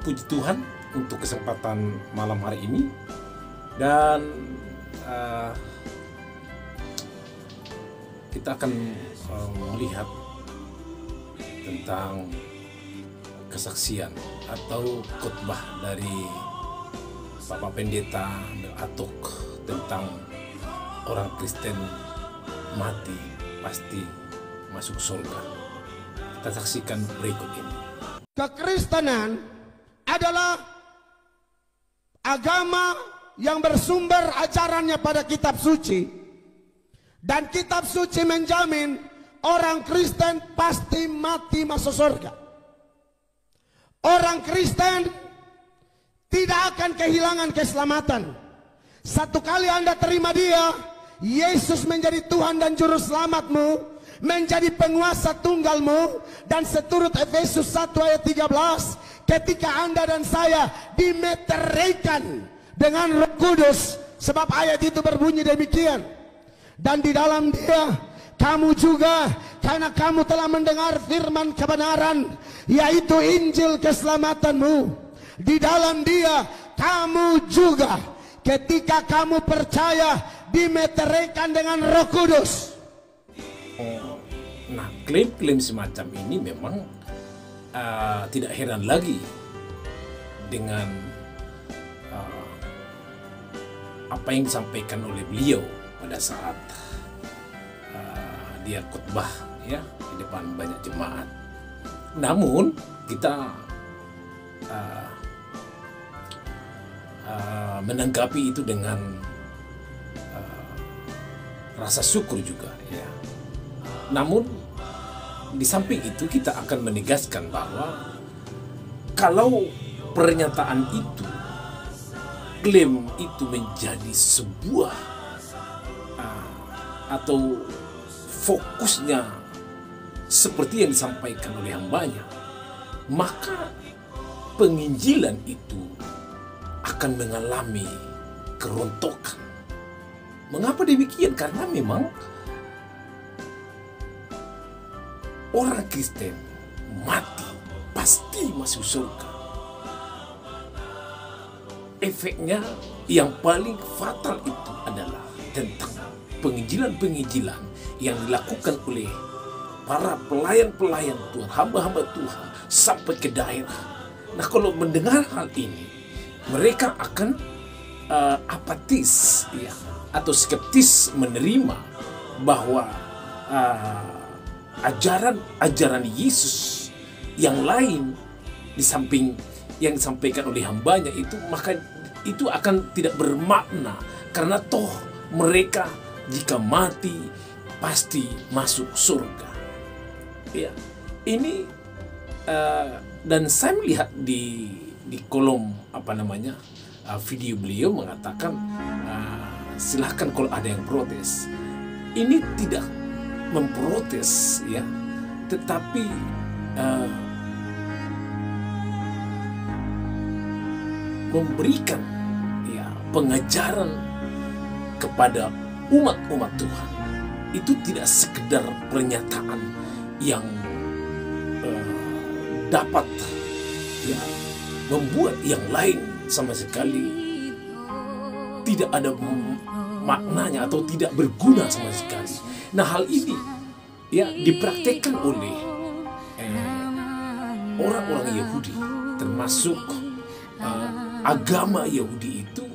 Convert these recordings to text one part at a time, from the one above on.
puji Tuhan untuk kesempatan malam hari ini. Dan kita akan melihat tentang kesaksian atau khotbah dari Bapak Pendeta Atok tentang orang Kristen mati pasti masuk surga. Kita saksikan berikut ini. Kekristenan adalah agama yang bersumber ajarannya pada kitab suci, dan kitab suci menjamin orang Kristen pasti mati masuk surga. Orang Kristen tidak akan kehilangan keselamatan. Satu kali Anda terima Dia, Yesus menjadi Tuhan dan Juru Selamatmu, menjadi penguasa tunggalmu, dan seturut Efesus 1 ayat 13, ketika Anda dan saya dimeteraikan dengan Roh Kudus, sebab ayat itu berbunyi demikian, dan di dalam Dia kamu juga, karena kamu telah mendengar firman kebenaran, yaitu Injil keselamatanmu. Di dalam Dia kamu juga, ketika kamu percaya, dimeteraikan dengan Roh Kudus. Nah, klaim-klaim semacam ini memang tidak heran lagi dengan apa yang disampaikan oleh beliau pada saat dia khotbah ya di depan banyak jemaat. Namun kita menanggapi itu dengan rasa syukur juga ya. Namun di samping itu kita akan menegaskan bahwa kalau pernyataan itu, klaim itu menjadi sebuah atau fokusnya seperti yang disampaikan oleh hambanya, maka penginjilan itu akan mengalami kerontokan. Mengapa demikian? Karena memang orang Kristen mati pasti masuk surga. Efeknya yang paling fatal itu adalah tentang penginjilan-penginjilan yang dilakukan oleh para pelayan-pelayan Tuhan, hamba-hamba Tuhan sampai ke daerah. Nah, kalau mendengar hal ini, mereka akan apatis ya, atau skeptis menerima bahwa ajaran Yesus yang lain di samping yang disampaikan oleh hambanya itu, maka itu akan tidak bermakna, karena toh mereka jika mati pasti masuk surga. Ya, ini dan saya melihat di kolom video beliau mengatakan silahkan kalau ada yang protes. Ini tidak memprotes ya, tetapi memberikan ya pengajaran kepada umat-umat Tuhan. Itu tidak sekedar pernyataan yang dapat ya membuat yang lain sama sekali tidak ada maknanya atau tidak berguna sama sekali. Nah, hal ini ya dipraktekkan oleh orang-orang Yahudi, termasuk agama Yahudi itu,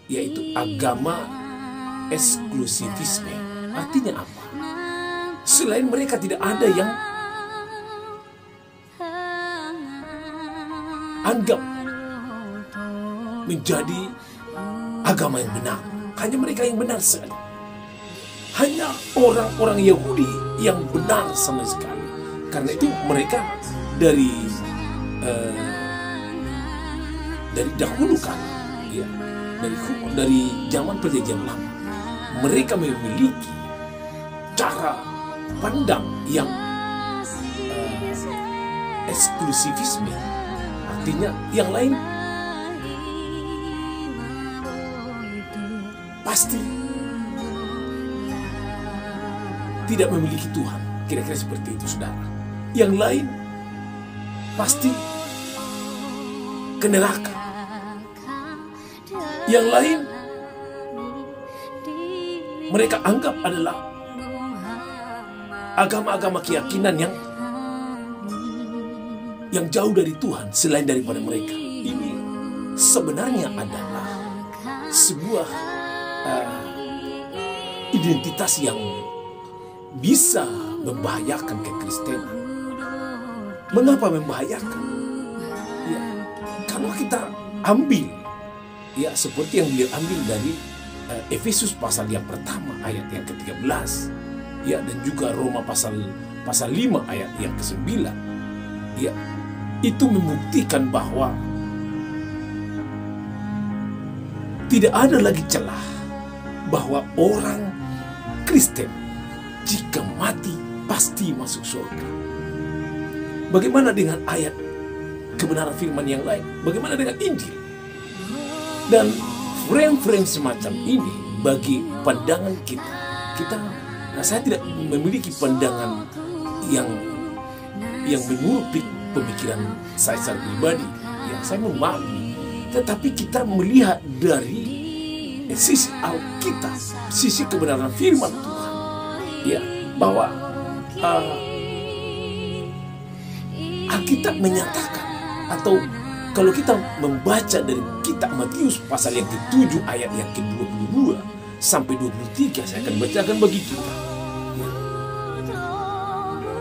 yaitu agama eksklusivisme. Artinya apa? Selain mereka tidak ada yang anggap menjadi agama yang benar. Hanya mereka yang benar sekali. Hanya orang-orang Yahudi yang benar sama sekali. Karena itu mereka dari dahulu kan, ya, dari zaman perjanjian lama, mereka memiliki cara pandang yang eksklusivisme. Artinya yang lain pasti tidak memiliki Tuhan. Kira-kira seperti itu, saudara. Yang lain pasti ke neraka. Yang lain mereka anggap adalah agama-agama keyakinan yang jauh dari Tuhan selain daripada mereka. Ini sebenarnya adalah sebuah identitas yang bisa membahayakan kekristenan. Mengapa membahayakan? Ya, kalau kita ambil, ya seperti yang beliau ambil dari Efesus pasal yang pertama ayat yang ke-13, ya, dan juga Roma pasal 5 ayat yang ke-9, ya, itu membuktikan bahwa tidak ada lagi celah bahwa orang Kristen jika mati pasti masuk surga. Bagaimana dengan ayat kebenaran firman yang lain? Bagaimana dengan Injil? Dan frame-frame semacam ini bagi pandangan kita, nah, saya tidak memiliki pandangan yang menurut pemikiran saya secara pribadi, yang saya memahami, tetapi kita melihat dari sisi Alkitab, sisi kebenaran firman Tuhan, ya, bahwa Alkitab menyatakan, atau kalau kita membaca dari kitab Matius pasal yang ke-7 ayat yang ke-22 sampai 23, saya akan bacakan bagi kita.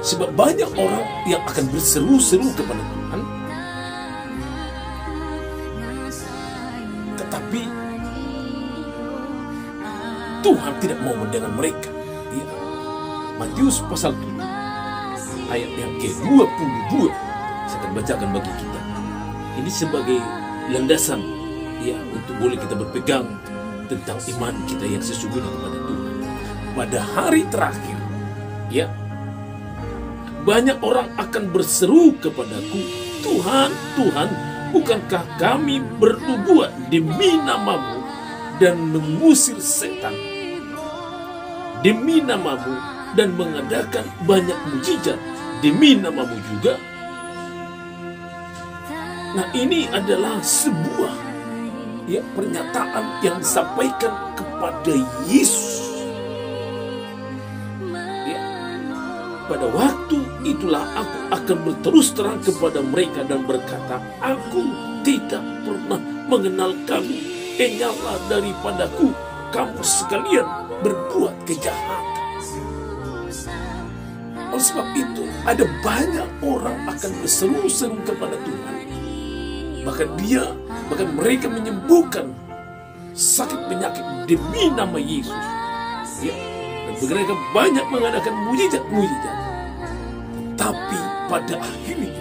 Sebab banyak orang yang akan berseru-seru kepada Tuhan, tetapi Tuhan tidak mau mendengar mereka. Ya. Matius pasal 7 ayat yang ke-22, saya akan bacakan bagi kita. Ini sebagai landasan, ya, untuk boleh kita berpegang tentang iman kita yang sesungguhnya kepada Tuhan. Pada hari terakhir, ya, banyak orang akan berseru kepadaku, Tuhan, Tuhan, bukankah kami bernubuat demi namamu dan mengusir setan demi namamu dan mengadakan banyak mujizat demi namamu juga? Nah, ini adalah sebuah, ya, pernyataan yang disampaikan kepada Yesus. Ya, pada waktu itulah aku akan berterus terang kepada mereka dan berkata, aku tidak pernah mengenal kamu. Enyahlah daripadaku, kamu sekalian berbuat kejahatan. Oleh sebab itu, ada banyak orang akan berseru-seru kepada Tuhan. Bahkan mereka menyembuhkan sakit penyakit demi nama Yesus. Ya, dan mereka banyak mengadakan mujizat-mujizat. Tapi pada akhirnya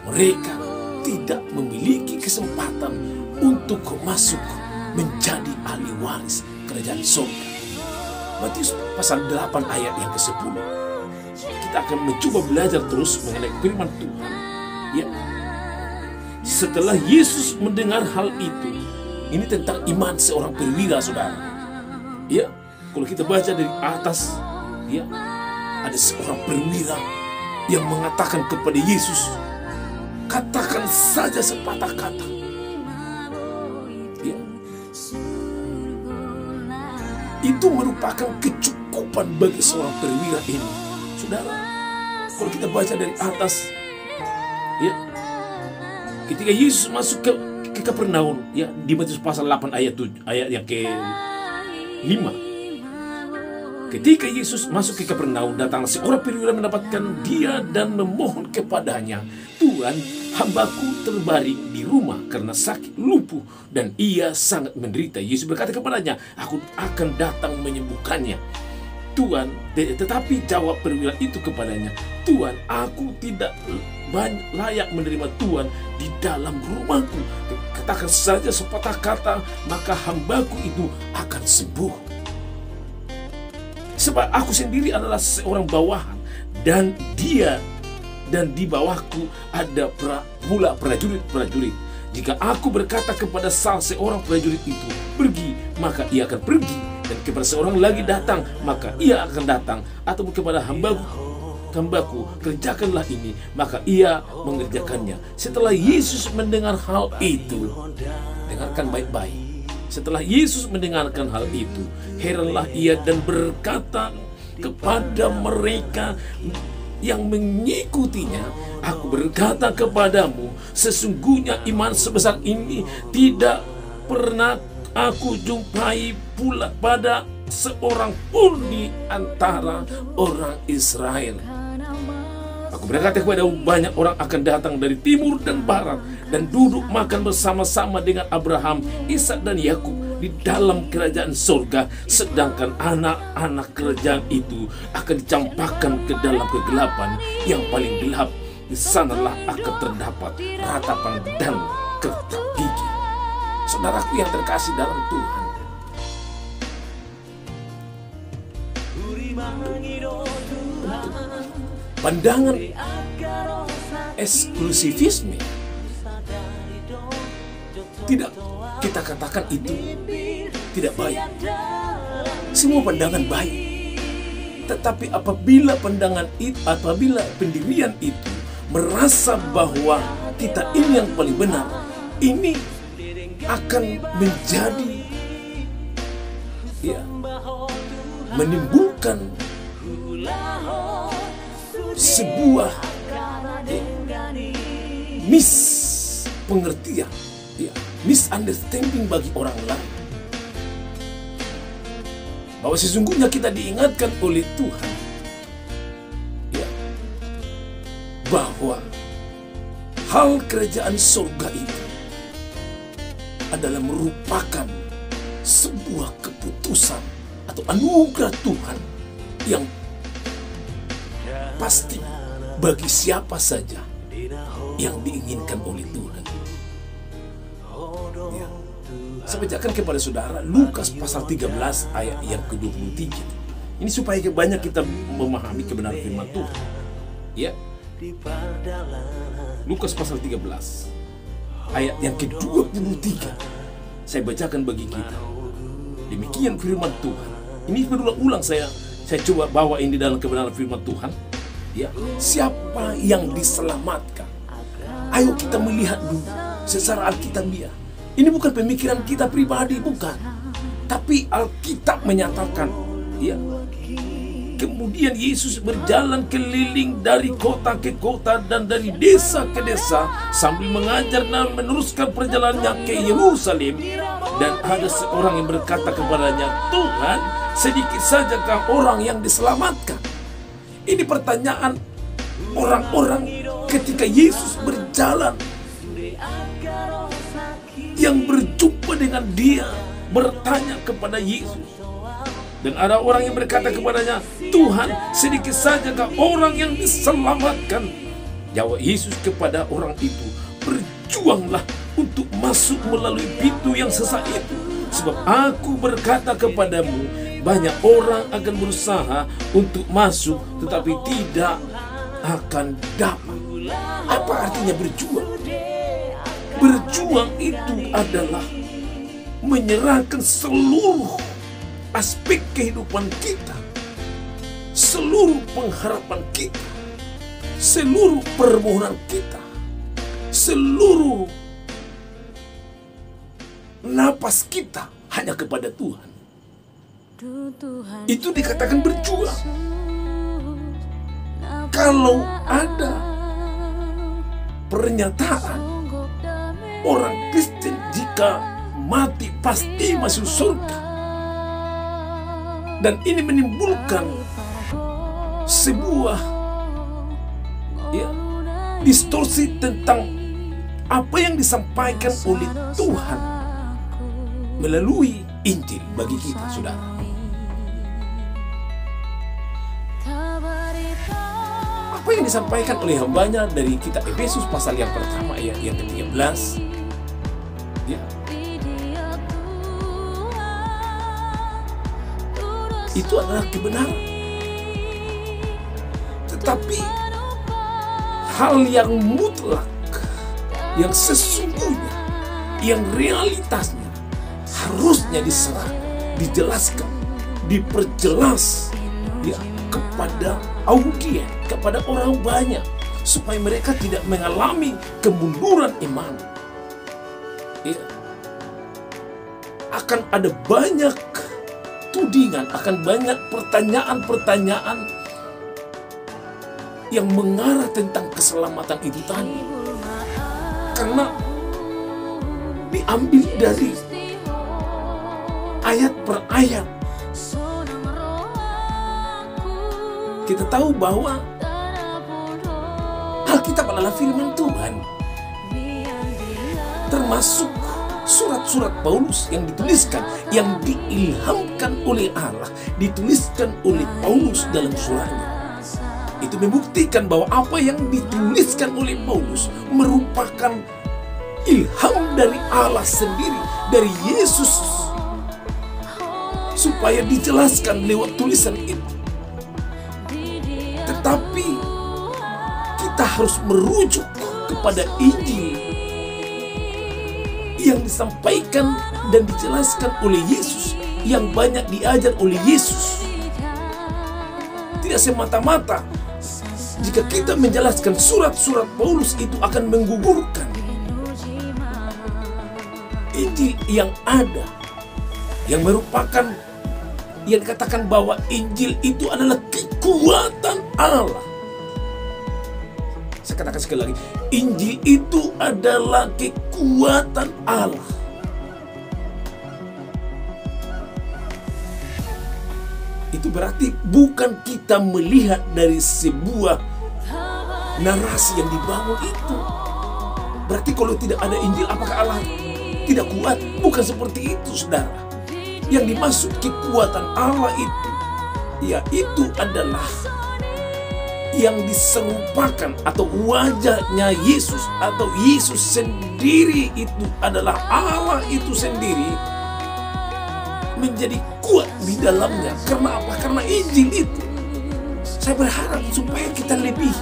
mereka tidak memiliki kesempatan untuk masuk menjadi ahli waris kerajaan surga. Matius pasal 8 ayat yang ke-10. Kita akan mencoba belajar terus mengenai firman Tuhan. Ya. Setelah Yesus mendengar hal itu, ini tentang iman seorang perwira, saudara. Ya, kalau kita baca dari atas, ya, ada seorang perwira yang mengatakan kepada Yesus, katakan saja sepatah kata. Ya. Itu merupakan kecukupan bagi seorang perwira ini, saudara. Kalau kita baca dari atas, ya, ketika Yesus masuk ke Kapernaum, ya, di Matius pasal 8 ayat yang ke-5. Ketika Yesus masuk ke Kapernaum, datanglah seorang perwira mendapatkan dia dan memohon kepadanya, Tuhan, hambaku terbaring di rumah karena sakit lumpuh dan ia sangat menderita. Yesus berkata kepadanya, aku akan datang menyembuhkannya. Tuhan, tetapi jawab perwira itu kepadanya, Tuhan, aku tidak layak menerima Tuhan di dalam rumahku. Katakan saja sepatah kata, maka hambaku itu akan sembuh. Sebab aku sendiri adalah seorang bawahan, dan di bawahku ada pula prajurit-prajurit. Jika aku berkata kepada salah seorang prajurit itu, pergi, maka ia akan pergi. Dan kepada seorang lagi datang, maka ia akan datang. Atau kepada hambaku, hambaku, kerjakanlah ini. Maka ia mengerjakannya. Setelah Yesus mendengar hal itu, dengarkan baik-baik. Setelah Yesus mendengarkan hal itu, heranlah ia dan berkata kepada mereka yang mengikutinya, aku berkata kepadamu, sesungguhnya iman sebesar ini tidak pernah aku jumpai pula pada seorang pun di antara orang Israel. Aku berkata kepada banyak orang akan datang dari timur dan barat dan duduk makan bersama-sama dengan Abraham, Ishak dan Yakub di dalam kerajaan surga, sedangkan anak-anak kerajaan itu akan dicampakkan ke dalam kegelapan yang paling gelap. Di sanalah akan terdapat ratapan dan kertak gigi. Saudaraku yang terkasih dalam Tuhan, pandangan eksklusivisme tidak kita katakan itu tidak baik. Semua pandangan baik. Tetapi apabila pendirian itu merasa bahwa kita ini yang paling benar, ini akan menjadi menimbulkan sebuah pengertian, misunderstanding bagi orang lain, bahwa sesungguhnya kita diingatkan oleh Tuhan bahwa hal kerajaan surga itu adalah merupakan sebuah keputusan atau anugerah Tuhan yang pasti bagi siapa saja yang diinginkan oleh Tuhan. Saya bacakan kepada saudara Lukas pasal 13 ayat yang ke-23. Ini supaya banyak kita memahami kebenaran firman Tuhan. Lukas pasal 13 ayat yang ke-23. Saya bacakan bagi kita. Demikian firman Tuhan. Ini berulang-ulang saya coba bawa ini dalam kebenaran firman Tuhan. Siapa yang diselamatkan? Ayo kita melihat dulu secara Alkitabiah. Ini bukan pemikiran kita pribadi, bukan. Tapi Alkitab menyatakan, kemudian Yesus berjalan keliling dari kota ke kota dan dari desa ke desa sambil mengajar dan meneruskan perjalanannya ke Yerusalem. Dan ada seorang yang berkata kepadanya, Tuhan, sedikit sajakah orang yang diselamatkan? Ini pertanyaan orang-orang ketika Yesus berjalan, yang berjumpa dengan dia bertanya kepada Yesus. Dan ada orang yang berkata kepadanya, Tuhan, sedikit sajakah orang yang diselamatkan? Jawab Yesus kepada orang itu, berjuanglah untuk masuk melalui pintu yang sesak itu. Sebab aku berkata kepadamu, banyak orang akan berusaha untuk masuk, tetapi tidak akan dapat. Apa artinya berjuang? Berjuang itu adalah menyerahkan seluruh aspek kehidupan kita, seluruh pengharapan kita, seluruh permohonan kita, seluruh napas kita hanya kepada Tuhan. Itu dikatakan berjuang. Kalau ada pernyataan orang Kristen jika mati pasti masuk surga, dan ini menimbulkan sebuah distorsi tentang apa yang disampaikan oleh Tuhan melalui Injil bagi kita, saudara. Apa yang disampaikan oleh hambanya dari kitab Efesus pasal yang pertama ayat yang ke-13, itu adalah kebenaran. Tetapi hal yang mutlak, yang sesungguhnya, yang realitasnya harusnya diserahkan, dijelaskan, diperjelas kepada audien, kepada orang banyak, supaya mereka tidak mengalami kemunduran iman. Ya. Akan ada banyak tudingan, akan banyak pertanyaan-pertanyaan yang mengarah tentang keselamatan itu tadi. Karena diambil dari ayat per ayat. Kita tahu bahwa Alkitab adalah firman Tuhan, termasuk surat-surat Paulus yang dituliskan, yang diilhamkan oleh Allah, dituliskan oleh Paulus dalam suratnya. Itu membuktikan bahwa apa yang dituliskan oleh Paulus merupakan ilham dari Allah sendiri, dari Yesus, supaya dijelaskan lewat tulisan itu. Tetapi kita harus merujuk kepada Injil yang disampaikan dan dijelaskan oleh Yesus, yang banyak diajar oleh Yesus. Tidak semata-mata jika kita menjelaskan surat-surat Paulus itu akan menggugurkan Injil yang ada, yang merupakan, yang dikatakan bahwa Injil itu adalah kekuatan Allah. Saya katakan sekali lagi, Injil itu adalah kekuatan Allah. Itu berarti bukan kita melihat dari sebuah narasi yang dibangun itu. Berarti kalau tidak ada Injil, apakah Allah tidak kuat? Bukan seperti itu, saudara. Yang dimaksud kekuatan Allah itu, yaitu adalah yang diserupakan atau wajahnya Yesus, atau Yesus sendiri itu adalah Allah itu sendiri menjadi kuat di dalamnya. Karena apa? Karena Injil itu. Saya berharap supaya kita lebih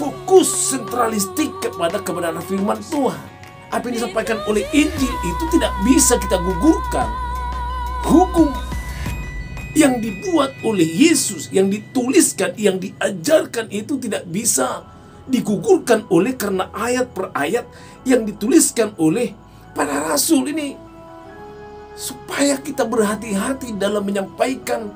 fokus sentralistik kepada kebenaran firman Tuhan. Apa yang disampaikan oleh Injil itu tidak bisa kita gugurkan. Hukum yang dibuat oleh Yesus, yang dituliskan, yang diajarkan itu tidak bisa digugurkan oleh karena ayat per ayat yang dituliskan oleh para rasul ini. Supaya kita berhati-hati dalam menyampaikan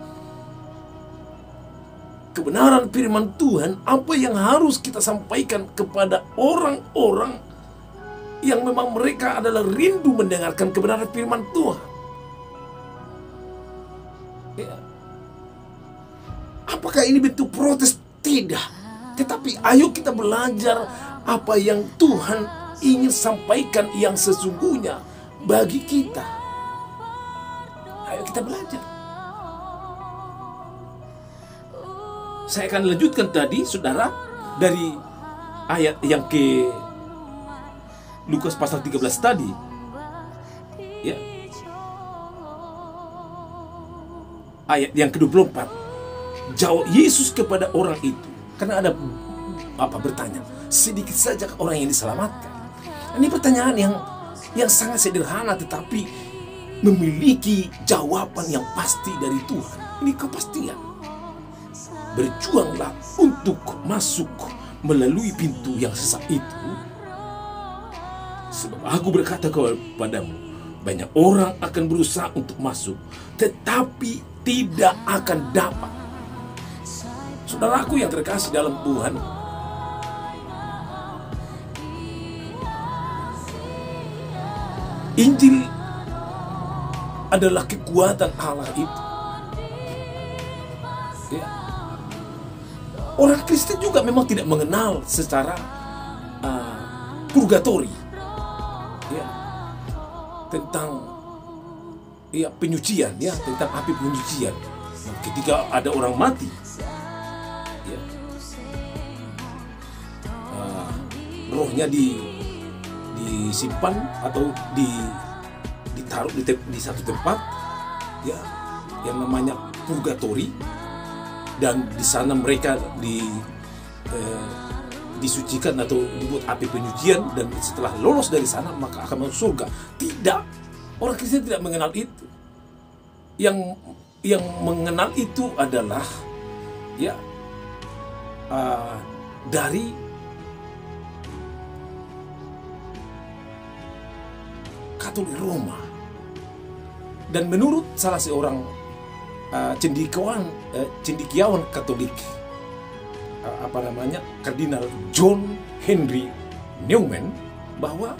kebenaran firman Tuhan, apa yang harus kita sampaikan kepada orang-orang yang memang mereka adalah rindu mendengarkan kebenaran firman Tuhan. Ya. Apakah ini bentuk protes? Tidak. Tetapi ayo kita belajar apa yang Tuhan ingin sampaikan yang sesungguhnya bagi kita. Ayo kita belajar. Saya akan lanjutkan tadi, saudara, dari ayat yang ke Lukas pasal 13 tadi. Ya. Ayat yang ke-24. Jawab Yesus kepada orang itu. Karena ada bertanya, sedikit saja orang yang diselamatkan. Ini pertanyaan yang sangat sederhana, tetapi memiliki jawaban yang pasti dari Tuhan. Ini kepastian. Berjuanglah untuk masuk melalui pintu yang sesak itu. Sebab aku berkata kepadamu, banyak orang akan berusaha untuk masuk, tetapi tidak akan dapat. Saudaraku yang terkasih dalam Tuhan, Injil adalah kekuatan Allah itu. Ya. Orang Kristen juga memang tidak mengenal secara purgatori, ya, tentang penyucian, ya, tentang api penyucian. Nah, ketika ada orang mati, ya, rohnya disimpan atau ditaruh di satu tempat, ya, yang namanya purgatori, dan di sana mereka disucikan atau dibuat api penyucian, dan setelah lolos dari sana maka akan masuk surga. Tidak, orang Kristen tidak mengenal itu. yang mengenal itu adalah ya dari Katolik Roma. Dan menurut salah seorang cendekiawan Katolik, Kardinal John Henry Newman, bahwa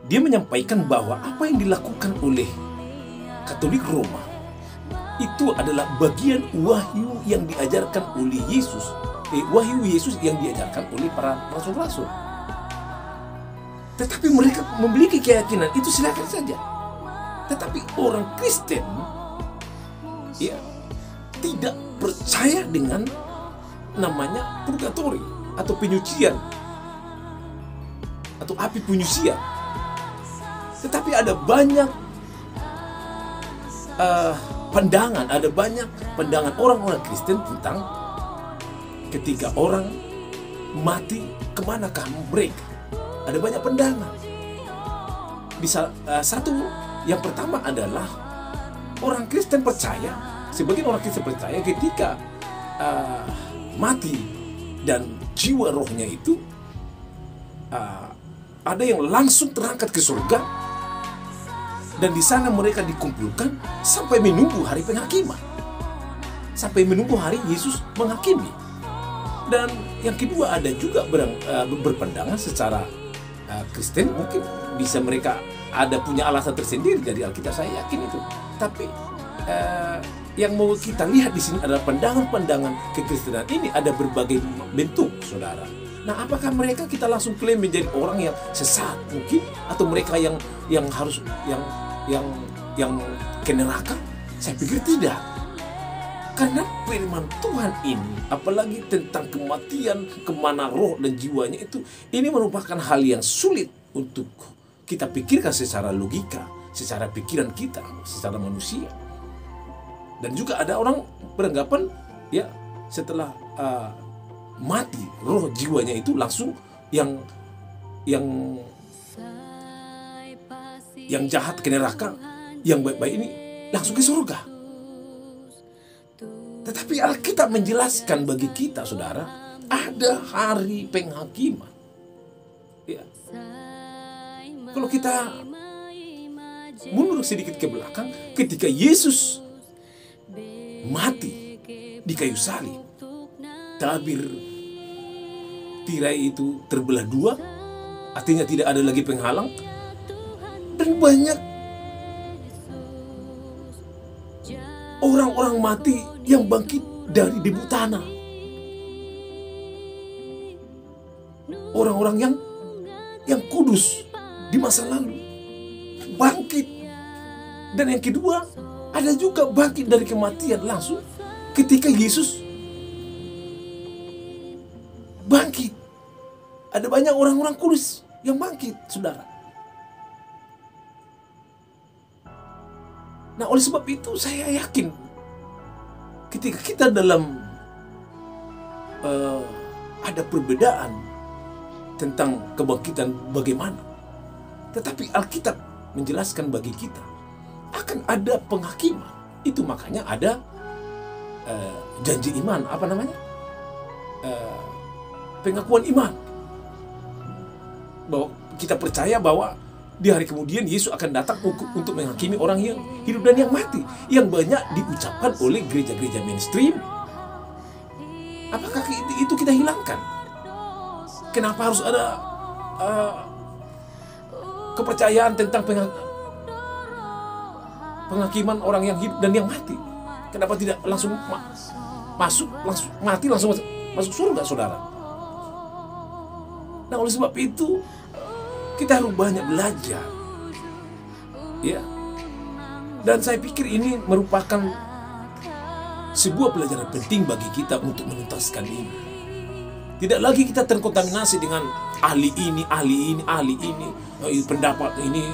dia menyampaikan bahwa apa yang dilakukan oleh Katolik Roma itu adalah bagian wahyu yang diajarkan oleh Yesus, wahyu Yesus yang diajarkan oleh para rasul-rasul. Tetapi mereka memiliki keyakinan itu, silakan saja. Tetapi orang Kristen ya tidak percaya dengan namanya purgatori atau penyucian atau api penyucian. Tetapi ada banyak pandangan orang-orang Kristen tentang ketika orang mati kemanakah mereka. Ada banyak pandangan. Satu yang pertama adalah orang Kristen percaya, sebagian orang Kristen percaya ketika mati dan jiwa rohnya itu ada yang langsung terangkat ke surga, dan di sana mereka dikumpulkan sampai menunggu hari penghakiman, sampai menunggu hari Yesus menghakimi. Dan yang kedua, ada juga berpandangan secara Kristen, mungkin bisa mereka ada punya alasan tersendiri dari Alkitab, saya yakin itu. Tapi yang mau kita lihat di sini adalah pandangan-pandangan kekristenan ini ada berbagai bentuk, saudara. Nah, apakah mereka kita langsung klaim menjadi orang yang sesat mungkin, atau mereka yang harus yang ke neraka? Saya pikir tidak. Karena firman Tuhan ini, apalagi tentang kematian, kemana roh dan jiwanya itu, ini merupakan hal yang sulit untuk kita pikirkan secara logika, secara pikiran kita, secara manusia. Dan juga ada orang beranggapan ya setelah mati roh jiwanya itu langsung yang jahat ke neraka, yang baik-baik ini langsung ke surga. Tetapi Alkitab menjelaskan bagi kita, saudara, ada hari penghakiman. Ya. Kalau kita mundur sedikit ke belakang, ketika Yesus mati di kayu salib, tabir tirai itu terbelah dua, artinya tidak ada lagi penghalang, dan banyak orang-orang mati yang bangkit dari debu tanah. Orang-orang yang kudus di masa lalu bangkit. Dan yang kedua, ada juga bangkit dari kematian langsung ketika Yesus bangkit. Ada banyak orang-orang kudus yang bangkit, saudara. Nah, oleh sebab itu saya yakin ketika kita dalam ada perbedaan tentang kebangkitan bagaimana, tetapi Alkitab menjelaskan bagi kita akan ada penghakiman. Itu makanya ada janji iman, pengakuan iman, bahwa kita percaya bahwa di hari kemudian Yesus akan datang untuk menghakimi orang yang hidup dan yang mati, yang banyak diucapkan oleh gereja-gereja mainstream. Apakah itu kita hilangkan? Kenapa harus ada kepercayaan tentang penghakiman orang yang hidup dan yang mati? Kenapa tidak langsung mati langsung masuk surga, saudara? Nah, oleh sebab itu kita harus banyak belajar, ya. Dan saya pikir ini merupakan sebuah pelajaran penting bagi kita untuk menuntaskan ini. Tidak lagi kita terkontaminasi dengan ahli ini, pendapat ini,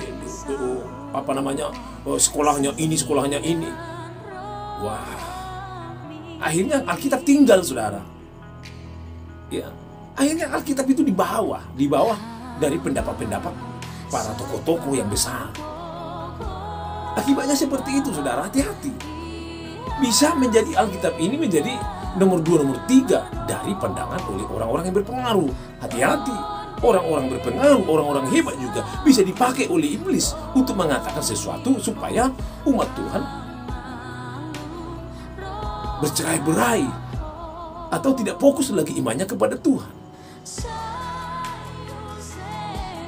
sekolahnya ini. Wah, akhirnya Alkitab tinggal, saudara. Ya, akhirnya Alkitab itu di bawah dari pendapat-pendapat para tokoh-tokoh yang besar. Akibatnya seperti itu, saudara. Hati-hati. Bisa menjadi Alkitab ini menjadi nomor 2, nomor 3 dari pandangan oleh orang-orang yang berpengaruh. Hati-hati. Orang-orang berpengaruh, orang-orang hebat juga bisa dipakai oleh iblis untuk mengatakan sesuatu supaya umat Tuhan bercerai-berai atau tidak fokus lagi imannya kepada Tuhan.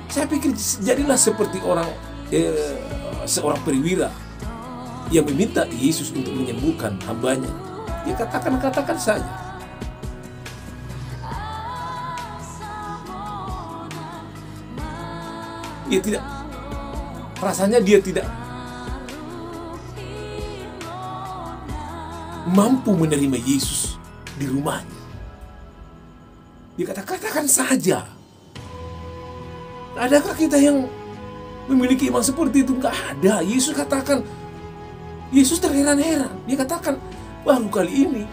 Saya pikir jadilah seperti seorang perwira yang meminta Yesus untuk menyembuhkan hambanya. Dia katakan saja. Rasanya dia tidak mampu menerima Yesus di rumahnya. Dia katakan saja. Adakah kita yang memiliki iman seperti itu? Enggak ada. Yesus katakan, Yesus terheran-heran. Dia katakan, baru kali ini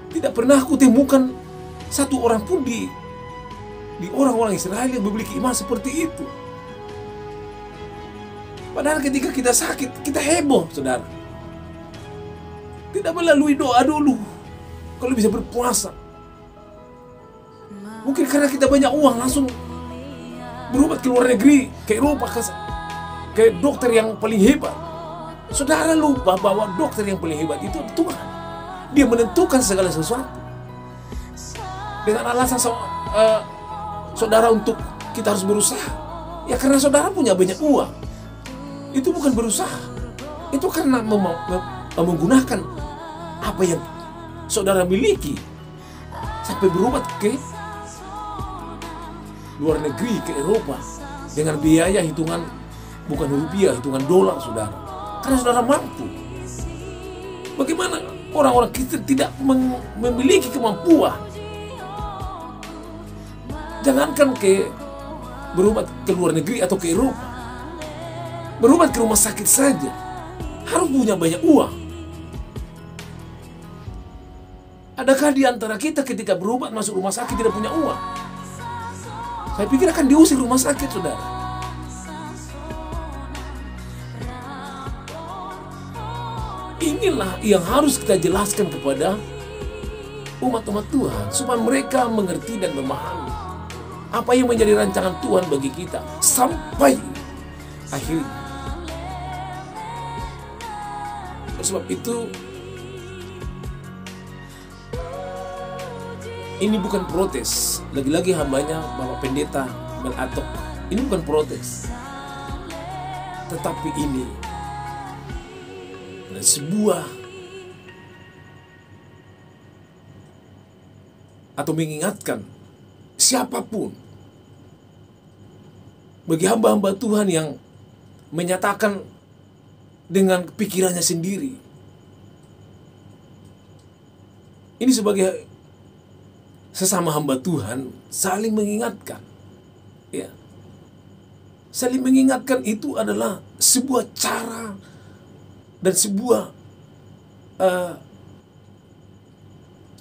tidak pernah aku temukan satu orang pun di orang-orang Israel yang memiliki iman seperti itu. Padahal ketika kita sakit, kita heboh, saudara. Tidak melalui doa dulu. Kalau bisa berpuasa. Mungkin karena kita banyak uang, langsung berobat ke luar negeri, ke Eropa, ke dokter yang paling hebat. Saudara lupa bahwa dokter yang paling hebat itu Tuhan. Dia menentukan segala sesuatu. Dengan alasan saudara untuk kita harus berusaha. Ya karena saudara punya banyak uang. Itu bukan berusaha. Itu karena menggunakan apa yang saudara miliki. Sampai berobat ke luar negeri, ke Eropa. Dengan biaya hitungan, bukan rupiah, hitungan dolar, saudara. Karena saudara mampu. Bagaimana orang-orang kita tidak memiliki kemampuan? Jangankan berobat ke luar negeri atau ke Eropa. Berobat ke rumah sakit saja harus punya banyak uang. Adakah di antara kita ketika berobat masuk rumah sakit tidak punya uang? Saya pikir akan diusir rumah sakit, saudara. Inilah yang harus kita jelaskan kepada umat-umat Tuhan supaya mereka mengerti dan memahami apa yang menjadi rancangan Tuhan bagi kita sampai akhir. Sebab itu ini bukan protes. Lagi-lagi hambanya Bapak Pendeta Melatok. Ini bukan protes. Tetapi ini sebuah atau mengingatkan siapapun bagi hamba-hamba Tuhan yang menyatakan dengan pikirannya sendiri. Ini sebagai sesama hamba Tuhan saling mengingatkan. Ya. Saling mengingatkan itu adalah sebuah cara dan sebuah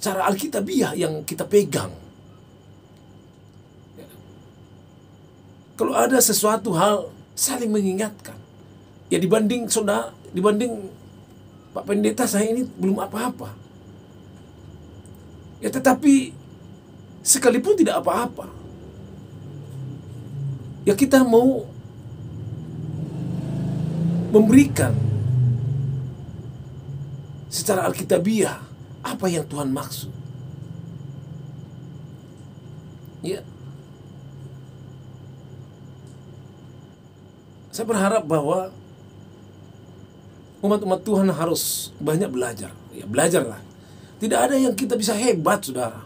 cara Alkitabiah yang kita pegang. Ya. Kalau ada sesuatu hal saling mengingatkan. Ya dibanding Pak Pendeta saya ini belum apa-apa. Ya tetapi sekalipun tidak apa-apa. Ya kita mau memberikan secara Alkitabiah apa yang Tuhan maksud. Ya. Saya berharap bahwa umat-umat Tuhan harus banyak belajar. Ya, belajarlah. Tidak ada yang kita bisa hebat, saudara.